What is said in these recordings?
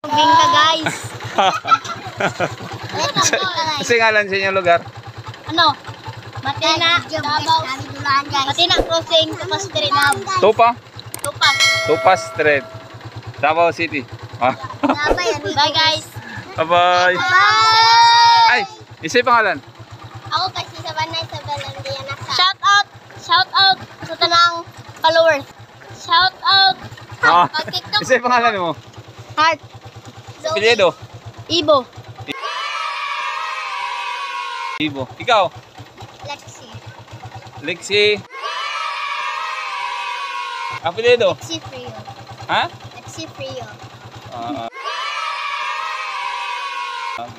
Bingka guys. Kasi ngalan sa inyong lugar? Ano? Matina, Davao. Matina Crossing, Tupa Street. Tupa? Tupa. Tupa Street. Davao City. Bye guys. Bye-bye. Bye. Ay, isa yung pangalan. Ako kasi sa Banay sa Balandiana. Shout out sa tanang followers. Shout out. Ah, TikTok. isa yung pangalan mo. Heart. Apelyido. Ibo. Ibo. Ikaw? Lexi. Lexi. Apelyido. Lexi Frio. Ha? Lexi Frio.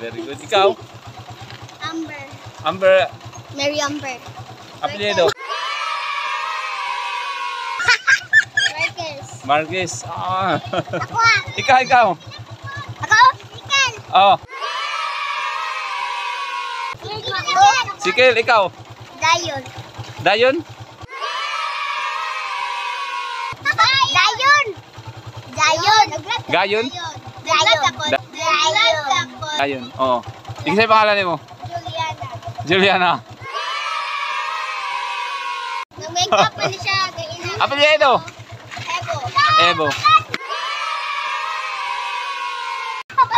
Very good. Ikaw? Amber. Amber. Mary Amber. Apelyido. Marcus. Marquez. Ah. Ako. Ikaw. Ako? Ikan. Oh. Sikil, ikaw. Dayon. Dayon? Dayon. Dayon. Gayon? Dayon. Dayon. Oo. Isa yung pangalan mo? Juliana. Juliana. Nag-makeup pa niya siya. Ganyan. Apelyido. Ebo. Ebo.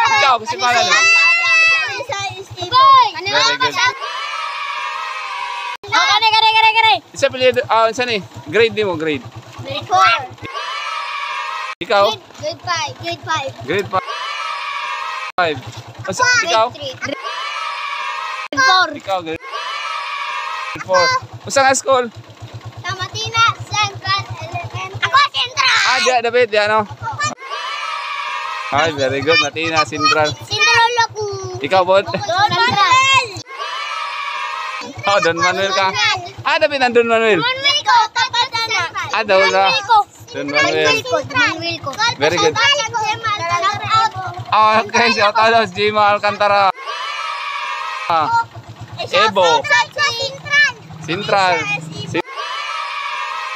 Ikaw, gusto yung pangalan mo? Very good. Kare. Isa apelyido. Saan eh? Grade mo, grade. Grade 4. Ikaw? Grade 5. Grade 5. Grade 5. Ikaw? Grade 4. Ikaw, grade 4. Usa nga school? Tamatina Central Elementary. Ako Central. David, ano? Ay, very good. Matina, Central. Central ako. Ikaw, Bod? Don Manuel. Oh, Don Manuel ka. David, nandun Manuel. Manuel ko. Tapat na. Daw na. ko. Don Manuel. Manuel ko. Very good. Okay, shout out Jima Alcantara. Ebo. Central.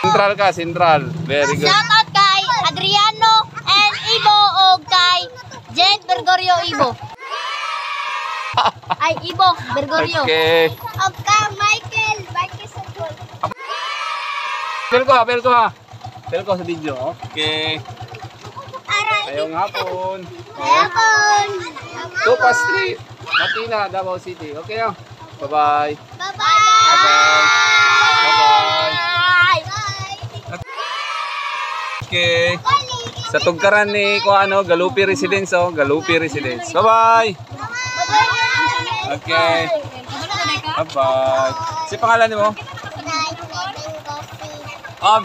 Central ka, Central. Very good. Shout out kay Adriano and Ibo o kay Jed Bergorio Ibo. Ay, Ibo Bergorio. Okay. O kay Michael Barquez Sagol. Bel ko sa video. Okay. Ngayong hapon. Ayapon. Tupa Street. Matina, Davao City. Okay, oh. Bye-bye. Bye-bye. Bye-bye. Okay. Sa tugkaran ni Galupi Residence, oh. Galupi Residence. Bye-bye. Okay. Bye-bye. Si pangalan mo?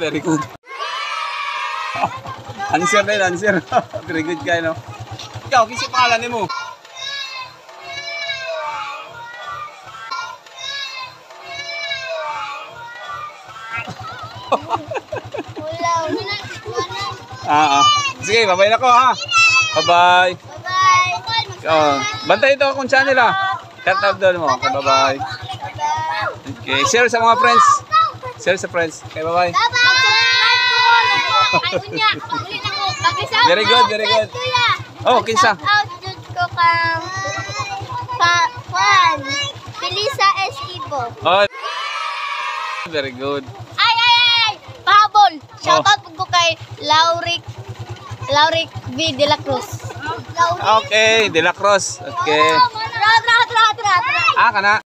Very good. Answer na yun, answer. Very good guy, no? Ikaw, kasi pangalan mo? Sige, babay na ko, ha? Bye-bye. Bantay ito akong channel, ha? Cut doon mo. Okay, bye-bye. Okay, share sa mga friends. Share sa friends. Okay, bye-bye. Very good, very good. Oh, kinsa? Shout out jud ko kang Juan. Felisa Esquibo. Oh, very good. Ay! Pahabol. Shout out ko kay Lauric V. De La Cruz. Okay, De La Cruz. Okay. Tra. Kana.